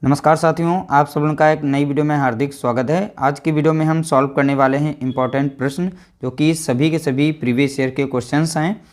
नमस्कार साथियों, आप सब लोगों का एक नई वीडियो में हार्दिक स्वागत है। आज की वीडियो में हम सॉल्व करने वाले हैं इंपॉर्टेंट प्रश्न जो कि सभी के सभी प्रीवियस ईयर के क्वेश्चंस हैं।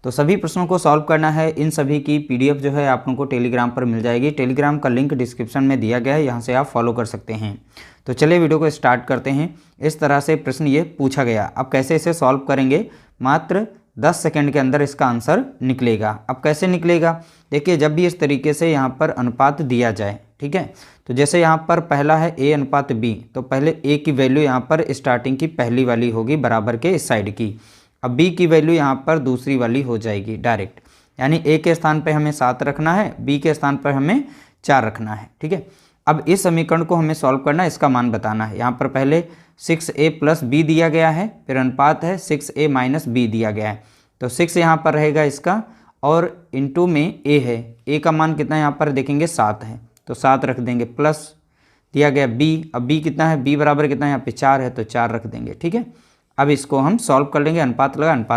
तो सभी प्रश्नों को सॉल्व करना है। इन सभी की पीडीएफ जो है आप लोगों को टेलीग्राम पर मिल जाएगी। टेलीग्राम का लिंक डिस्क्रिप्शन में दिया गया है, यहाँ से आप फॉलो कर सकते हैं। तो चलिए वीडियो को स्टार्ट करते हैं। इस तरह से प्रश्न ये पूछा गया। अब कैसे इसे सॉल्व करेंगे, मात्र 10 सेकंड के अंदर इसका आंसर निकलेगा। अब कैसे निकलेगा, देखिए जब भी इस तरीके से यहाँ पर अनुपात दिया जाए, ठीक है, तो जैसे यहाँ पर पहला है a अनुपात b, तो पहले a की वैल्यू यहाँ पर स्टार्टिंग की पहली वाली होगी बराबर के इस साइड की। अब b की वैल्यू यहाँ पर दूसरी वाली हो जाएगी डायरेक्ट, यानी a के स्थान पे हमें 7 रखना है, b के स्थान पर हमें 4 रखना है, ठीक है। अब इस समीकरण को हमें सॉल्व करना है, इसका मान बताना है। यहाँ पर पहले 6a प्लस b दिया गया है, फिर अनुपात है 6a माइनस b दिया गया है, तो 6 यहाँ पर रहेगा इसका, और इंटू में a है। a का मान कितना यहाँ पर देखेंगे 7 है, तो 7 रख देंगे, प्लस दिया गया b। अब b कितना है, b बराबर कितना है यहाँ पे 4 है, तो 4 रख देंगे, ठीक है। अब इसको हम सॉल्व कर लेंगे, अनुपात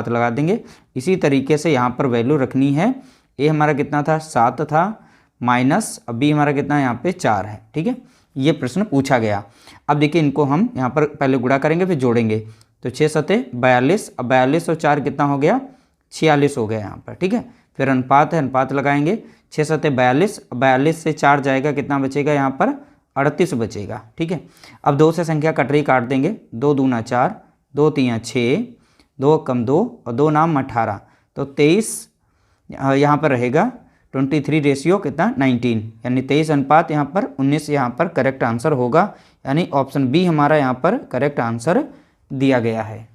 लगा देंगे। इसी तरीके से यहाँ पर वैल्यू रखनी है। a हमारा कितना था, 7 था, माइनस अब b हमारा कितना है यहाँ पे 4 है, ठीक है। ये प्रश्न पूछा गया। अब देखिए इनको हम यहाँ पर पहले गुणा करेंगे फिर जोड़ेंगे, तो 6 सते 42, अब 42 और 4 कितना हो गया, 46 हो गया यहाँ पर, ठीक है। फिर अनुपात है, अनुपात लगाएंगे, 6 सते 42, 42 से 4 जाएगा, कितना बचेगा यहाँ पर 38 बचेगा, ठीक है। अब 2 से संख्या कट रही, काट देंगे, 2 दूना 4, 2 तीन 6, 2 कम 2 और 2 नाम 18, तो 23 यहाँ पर रहेगा। 23 रेशियो कितना 19, यानी 23 अनुपात यहाँ पर 19 यहाँ पर करेक्ट आंसर होगा, यानी ऑप्शन बी हमारा यहाँ पर करेक्ट आंसर दिया गया है।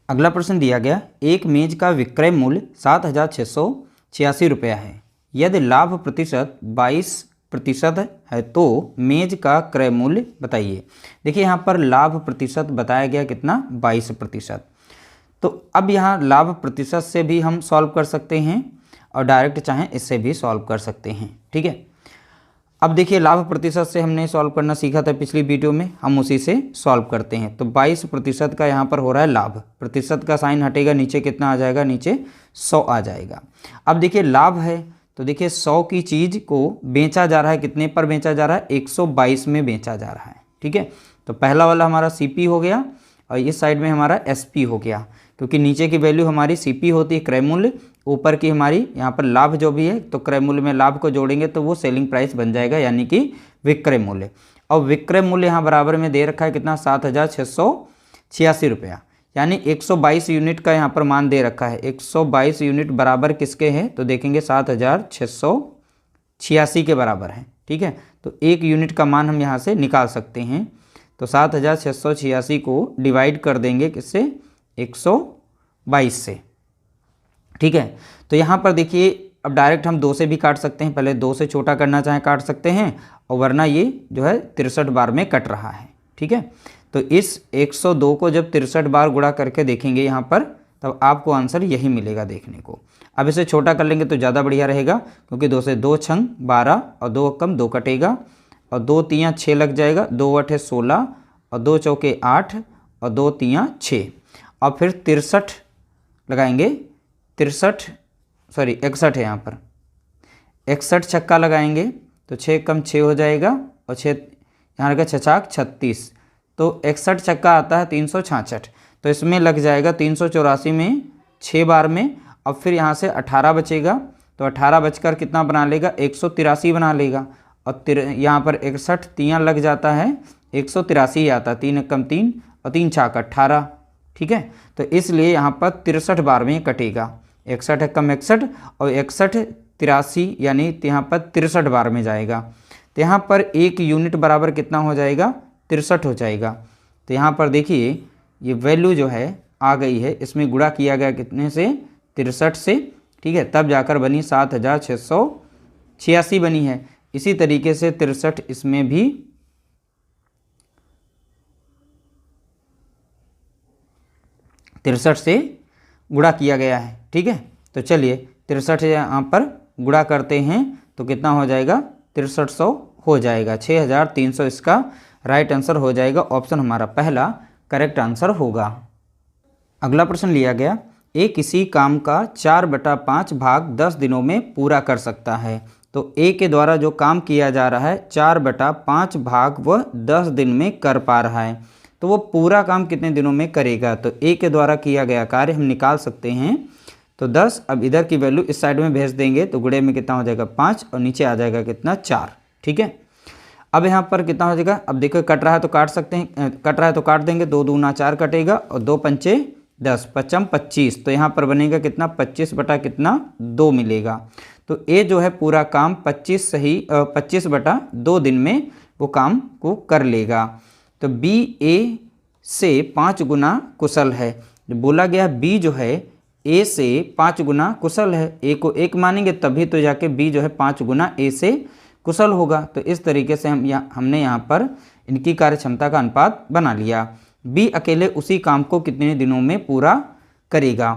अगला प्रश्न दिया गया, एक मेज का विक्रय मूल्य 7,686 रुपया है। यदि लाभ प्रतिशत 22% है तो मेज का क्रय मूल्य बताइए। देखिए यहाँ पर लाभ प्रतिशत बताया गया कितना, 22%। तो अब यहाँ लाभ प्रतिशत से भी हम सॉल्व कर सकते हैं और डायरेक्ट चाहें इससे भी सॉल्व कर सकते हैं, ठीक है। अब देखिए लाभ प्रतिशत से हमने सॉल्व करना सीखा था पिछली वीडियो में, हम उसी से सॉल्व करते हैं। तो 22% का यहाँ पर हो रहा है लाभ, प्रतिशत का साइन हटेगा, नीचे कितना आ जाएगा, नीचे 100 आ जाएगा। अब देखिए लाभ है, तो देखिए 100 की चीज़ को बेचा जा रहा है, कितने पर बेचा जा रहा है, 122 में बेचा जा रहा है, ठीक है। तो पहला वाला हमारा CP हो गया और इस साइड में हमारा SP हो गया, क्योंकि नीचे की वैल्यू हमारी CP होती है क्रय मूल्य, ऊपर की हमारी यहाँ पर लाभ जो भी है, तो क्रय मूल्य में लाभ को जोड़ेंगे तो वो सेलिंग प्राइस बन जाएगा, यानी कि विक्रय मूल्य। और विक्रय मूल्य यहाँ बराबर में दे रखा है कितना, 7,686 रुपया, यानी 122 यूनिट का यहाँ पर मान दे रखा है। 122 यूनिट बराबर किसके हैं, तो देखेंगे 7,686 के बराबर है, ठीक है। तो 1 यूनिट का मान हम यहाँ से निकाल सकते हैं, तो 7,686 को डिवाइड कर देंगे किससे, 122 से, ठीक है। तो यहाँ पर देखिए अब डायरेक्ट हम 2 से भी काट सकते हैं, पहले 2 से छोटा करना चाहें काट सकते हैं, और वरना ये जो है 63 बार में कट रहा है, ठीक है। तो इस 102 को जब 63 बार गुणा करके देखेंगे यहाँ पर, तब आपको आंसर यही मिलेगा देखने को। अब इसे छोटा कर लेंगे तो ज़्यादा बढ़िया रहेगा, क्योंकि 2 से 2 छंग 12 और 2 कम 2 कटेगा, और 2 तियाँ 6 लग जाएगा, 2 अठे 16 और 2 चौके 8 और 2 तियाँ 6, और फिर 63 लगाएंगे, 61 है यहाँ पर, 61 छक्का लगाएंगे तो 6 कम 6 हो जाएगा, और 6 यहाँ रहेगा 6 छाक 36, तो 61 छक्का आता है 366, तो इसमें लग जाएगा 384 में 6 बार में। अब फिर यहाँ से 18 बचेगा, तो 18 बचकर कितना बना लेगा, 183 बना लेगा, और यहाँ पर 61 तियाँ लग जाता है 183 ही आता है, 3 कम 3 और 3 छाक 18, ठीक है। तो इसलिए यहाँ पर 63 बार में कटेगा, 61 कम 61 और 61 83, यानी यहाँ पर 63 बार में जाएगा। तो यहाँ पर 1 यूनिट बराबर कितना हो जाएगा, 63 हो जाएगा। तो यहाँ पर देखिए ये वैल्यू जो है आ गई है, इसमें गुणा किया गया कितने से, 63 से, ठीक है, तब जाकर बनी 7,686 बनी है। इसी तरीके से 63 इसमें भी 63 से गुणा किया गया है, ठीक है। तो चलिए 63 यहाँ पर गुणा करते हैं तो कितना हो जाएगा, 6300 हो जाएगा, 6,300 इसका राइट आंसर हो जाएगा। ऑप्शन हमारा पहला करेक्ट आंसर होगा। अगला प्रश्न लिया गया, ए किसी काम का 4/5 भाग 10 दिनों में पूरा कर सकता है। तो ए के द्वारा जो काम किया जा रहा है 4/5 भाग वह 10 दिन में कर पा रहा है, तो वो पूरा काम कितने दिनों में करेगा। तो ए के द्वारा किया गया कार्य हम निकाल सकते हैं, तो 10। अब इधर की वैल्यू इस साइड में भेज देंगे तो गुणे में कितना हो जाएगा 5 और नीचे आ जाएगा कितना 4। ठीक है, अब यहाँ पर कितना हो जाएगा, अब देखो कट रहा है तो काट सकते हैं, कट रहा है तो काट देंगे, 2 दूना 4 कटेगा और 2 पंचे 10, 5 25, तो यहाँ पर बनेगा कितना 25 बटा कितना 2 मिलेगा। तो ए जो है पूरा काम 25 बटा 2 दिन में वो काम को कर लेगा। तो बी ए से 5 गुना कुशल है। जो बोला गया बी जो है ए से 5 गुना कुशल है, ए को 1 मानेंगे तभी तो जाके बी जो है 5 गुना ए से कुशल होगा। तो इस तरीके से हमने यहाँ पर इनकी कार्य क्षमता का अनुपात बना लिया। बी अकेले उसी काम को कितने दिनों में पूरा करेगा।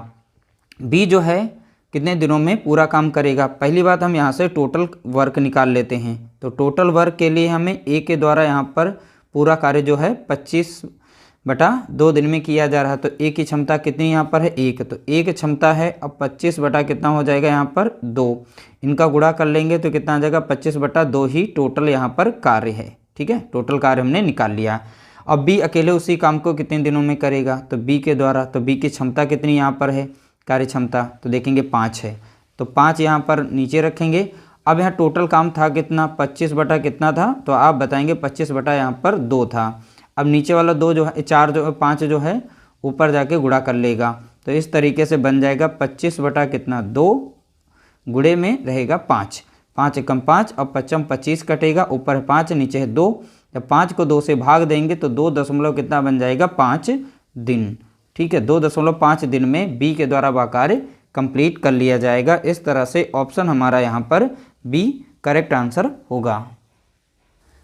बी जो है कितने दिनों में पूरा काम करेगा। पहली बात हम यहाँ से टोटल वर्क निकाल लेते हैं। तो टोटल वर्क के लिए हमें ए के द्वारा यहाँ पर पूरा कार्य जो है 25/2 दिन में किया जा रहा है। तो ए की क्षमता कितनी यहाँ पर है 1, तो 1 क्षमता है। अब 25 बटा कितना हो जाएगा यहाँ पर 2, इनका गुणा कर लेंगे तो कितना आ जाएगा 25/2 ही टोटल यहाँ पर कार्य है। ठीक है, टोटल कार्य हमने निकाल लिया। अब बी अकेले उसी काम को कितने दिनों में करेगा, तो बी के द्वारा, तो बी की क्षमता कितनी यहाँ पर है कार्य क्षमता, तो देखेंगे 5 है, तो 5 यहाँ पर नीचे रखेंगे। अब यहाँ टोटल काम था कितना 25 बटा कितना था, तो आप बताएंगे 25 बटा यहाँ पर 2 था। अब नीचे वाला 2 जो है 4 जो 5 जो है ऊपर जाके गुणा कर लेगा, तो इस तरीके से बन जाएगा 25 बटा कितना 2 गुणे में रहेगा 5, 5 एकम 5 और 5 25 कटेगा, ऊपर है 5 नीचे है 2। जब 5 को 2 से भाग देंगे तो 2 दशमलव कितना बन जाएगा 5 दिन। ठीक है, 2.5 दिन में बी के द्वारा वह कार्य कंप्लीट कर लिया जाएगा। इस तरह से ऑप्शन हमारा यहाँ पर बी करेक्ट आंसर होगा।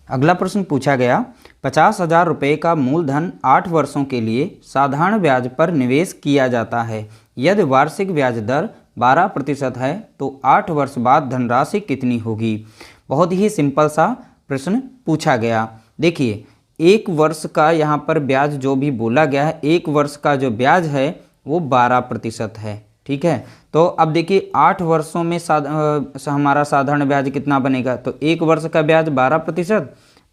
अगला प्रश्न पूछा गया 50,000 रुपये का मूलधन 8 वर्षों के लिए साधारण ब्याज पर निवेश किया जाता है। यदि वार्षिक ब्याज दर 12% है तो 8 वर्ष बाद धनराशि कितनी होगी। बहुत ही सिंपल सा प्रश्न पूछा गया। देखिए 1 वर्ष का यहाँ पर ब्याज जो भी बोला गया है, 1 वर्ष का जो ब्याज है वो 12% है। ठीक है, तो अब देखिए 8 वर्षों में हमारा साधारण ब्याज कितना बनेगा, तो 1 वर्ष का ब्याज 12%,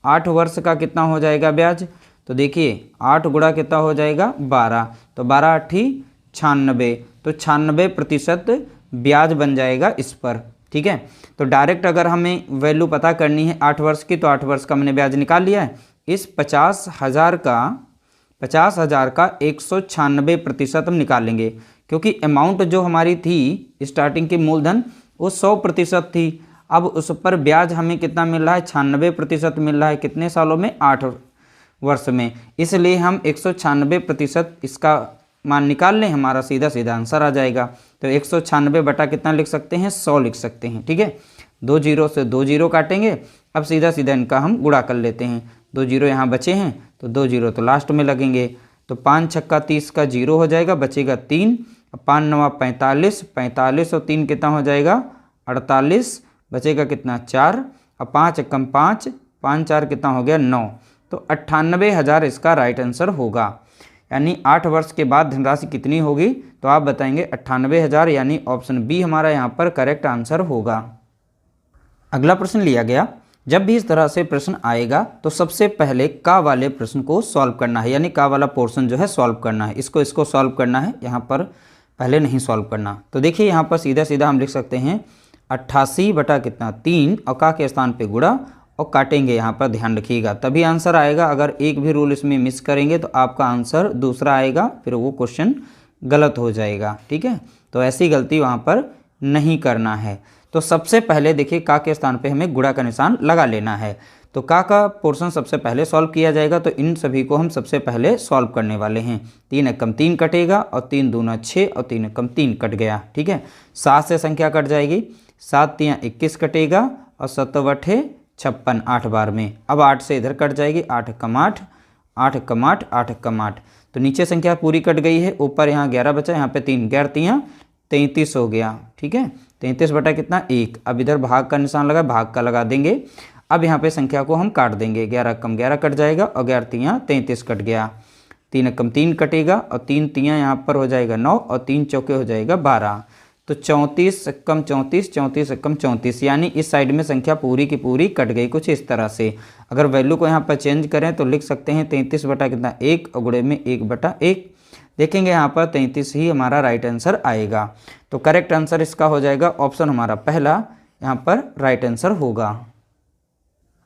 8 वर्ष का कितना हो जाएगा ब्याज, तो देखिए 8 गुणा कितना हो जाएगा 12, तो 12 8 96, तो 96% ब्याज बन जाएगा इस पर। ठीक है, तो डायरेक्ट अगर हमें वैल्यू पता करनी है 8 वर्ष की, तो 8 वर्ष का हमने ब्याज निकाल लिया है। इस 50,000 का 196% हम निकालेंगे, क्योंकि अमाउंट जो हमारी थी स्टार्टिंग की मूलधन वो 100% थी। अब उस पर ब्याज हमें कितना मिल रहा है 96% मिल रहा है। कितने सालों में 8 वर्ष में, इसलिए हम 196% इसका मान निकाल लें, हमारा सीधा सीधा आंसर आ जाएगा। तो 196 बटा कितना लिख सकते हैं 100 लिख सकते हैं। ठीक है, 2 जीरो से 2 जीरो काटेंगे। अब सीधा सीधा इनका हम गुणा कर लेते हैं, 2 जीरो यहाँ बचे हैं तो 2 जीरो तो लास्ट में लगेंगे। तो 5 छक्का 30 का 0 हो जाएगा, बचेगा 3, 5 9 45, 45 और 3 कितना हो जाएगा 48, बचेगा कितना 4, और 5 एकम 5, 5 4 कितना हो गया 9, तो 98,000 इसका राइट आंसर होगा। यानी 8 वर्ष के बाद धनराशि कितनी होगी, तो आप बताएंगे 98,000, यानी ऑप्शन बी हमारा यहाँ पर करेक्ट आंसर होगा। अगला प्रश्न लिया गया, जब भी इस तरह से प्रश्न आएगा तो सबसे पहले का वाले प्रश्न को सॉल्व करना है, यानी का वाला पोर्शन जो है सॉल्व करना है, इसको सॉल्व करना है, यहाँ पर पहले नहीं सॉल्व करना। तो देखिए यहाँ पर सीधा सीधा हम लिख सकते हैं 88 बटा कितना 3 और का के स्थान पे गुणा और काटेंगे, यहाँ पर ध्यान रखिएगा तभी आंसर आएगा। अगर एक भी रूल इसमें मिस करेंगे तो आपका आंसर दूसरा आएगा, फिर वो क्वेश्चन गलत हो जाएगा। ठीक है, तो ऐसी गलती वहाँ पर नहीं करना है। तो सबसे पहले देखिए का के स्थान पे हमें गुणा का निशान लगा लेना है। तो का पोर्शन सबसे पहले सॉल्व किया जाएगा, तो इन सभी को हम सबसे पहले सॉल्व करने वाले हैं। 3 एकम 3 कटेगा और 3 दूना 6 और 3 एकम 3 कट गया। ठीक है, 7 से संख्या कट जाएगी, 7 3 21 कटेगा और 7 8 56 8 बार में। अब 8 से इधर कट जाएगी, 8 एकम 8, 8 एकम 8, 8 एकम 8, तो नीचे संख्या पूरी कट गई है, ऊपर यहाँ 11 बचा, यहाँ पे 3 11 3 33 हो गया। ठीक है, 33 बटा कितना 1। अब इधर भाग का निशान लगा, भाग का लगा देंगे। अब यहाँ पे संख्या को हम काट देंगे, 11 कम 11 कट जाएगा और 11 3 33 कट गया, 3 कम 3 कटेगा और 3 3 यहाँ पर हो जाएगा 9 और 3 चौके हो जाएगा 12, तो 34 कम 34, 34 कम 34, यानी इस साइड में संख्या पूरी की पूरी कट गई कुछ इस तरह से। अगर वैल्यू को यहाँ पर चेंज करें तो लिख सकते हैं 33 बटा कितना 1 और गुणे में 1 बटा 1। देखेंगे यहाँ पर 33 ही हमारा राइट आंसर आएगा। तो करेक्ट आंसर इसका हो जाएगा ऑप्शन हमारा पहला, यहाँ पर राइट आंसर होगा।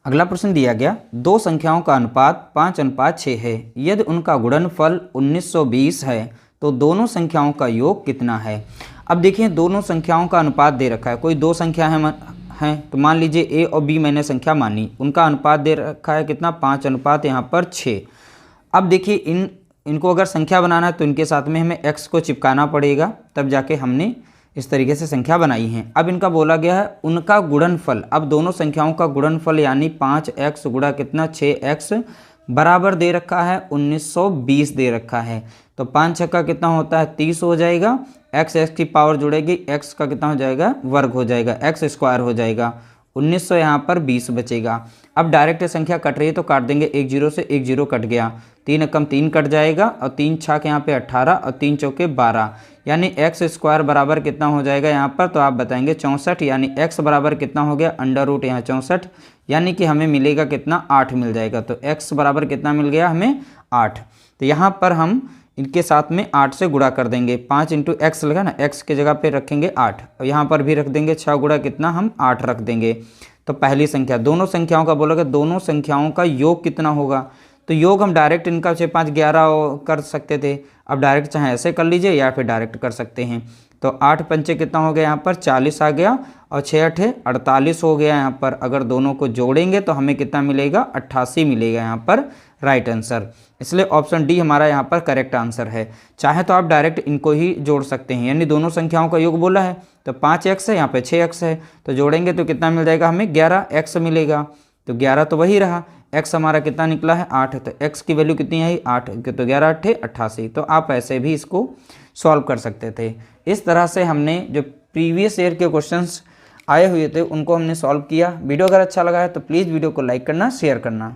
अगला प्रश्न दिया गया, दो संख्याओं का अनुपात 5:6 है। यदि उनका गुणनफल 1920 है तो दोनों संख्याओं का योग कितना है। अब देखिए दोनों संख्याओं का अनुपात दे रखा है, कोई दो संख्या है तो मान लीजिए ए और बी मैंने संख्या मानी, उनका अनुपात दे रखा है कितना 5 यहाँ पर 6। अब देखिए इनको अगर संख्या बनाना है तो इनके साथ में हमें x को चिपकाना पड़ेगा, तब जाके हमने इस तरीके से संख्या बनाई है। अब इनका बोला गया है उनका गुणनफल, अब दोनों संख्याओं का गुणनफल यानी 5x गुणा कितना 6x बराबर दे रखा है 1920 दे रखा है। तो 5 छक्का कितना होता है 30 हो जाएगा, x की पावर जुड़ेगी, x का कितना हो जाएगा वर्ग हो जाएगा, x स्क्वायर हो जाएगा, 1900 यहाँ पर 20 बचेगा। अब डायरेक्ट संख्या कट रही है तो काट देंगे, 1 0 से 1 0 कट गया, 3 एकम 3 कट जाएगा और 3 छाक यहाँ पे 18 और 3 चौके 12, यानी x स्क्वायर बराबर कितना हो जाएगा यहाँ पर, तो आप बताएंगे 64, यानी x बराबर कितना हो गया अंडर रूट यहाँ 64, यानी कि हमें मिलेगा कितना 8 मिल जाएगा। तो x बराबर कितना मिल गया हमें 8। तो यहाँ पर हम इनके साथ में 8 से गुणा कर देंगे, 5 इंटू एक्स लगा ना, x के जगह पे रखेंगे 8 और यहाँ पर भी रख देंगे 6 गुणा कितना हम 8 रख देंगे। तो पहली संख्या, दोनों संख्याओं का बोलोगे दोनों संख्याओं का योग कितना होगा, तो योग हम डायरेक्ट इनका 6 5 11 कर सकते थे, अब डायरेक्ट चाहे ऐसे कर लीजिए या फिर डायरेक्ट कर सकते हैं। तो 8 पंचे कितना हो गया यहाँ पर 40 आ गया और 6 8 48 हो गया यहाँ पर। अगर दोनों को जोड़ेंगे तो हमें कितना मिलेगा 88 मिलेगा यहाँ पर राइट आंसर। इसलिए ऑप्शन डी हमारा यहाँ पर करेक्ट आंसर है। चाहे तो आप डायरेक्ट इनको ही जोड़ सकते हैं, यानी दोनों संख्याओं का योग बोला है तो 5x है, यहाँ पे 6x है, तो जोड़ेंगे तो कितना मिल जाएगा हमें 11x मिलेगा। तो 11 तो वही रहा, x हमारा कितना निकला है 8, तो x की वैल्यू कितनी आई 8, तो 11 8 88। तो आप ऐसे भी इसको सॉल्व कर सकते थे। इस तरह से हमने जो प्रीवियस ईयर के क्वेश्चंस आए हुए थे उनको हमने सॉल्व किया। वीडियो अगर अच्छा लगा है तो प्लीज़ वीडियो को लाइक करना, शेयर करना।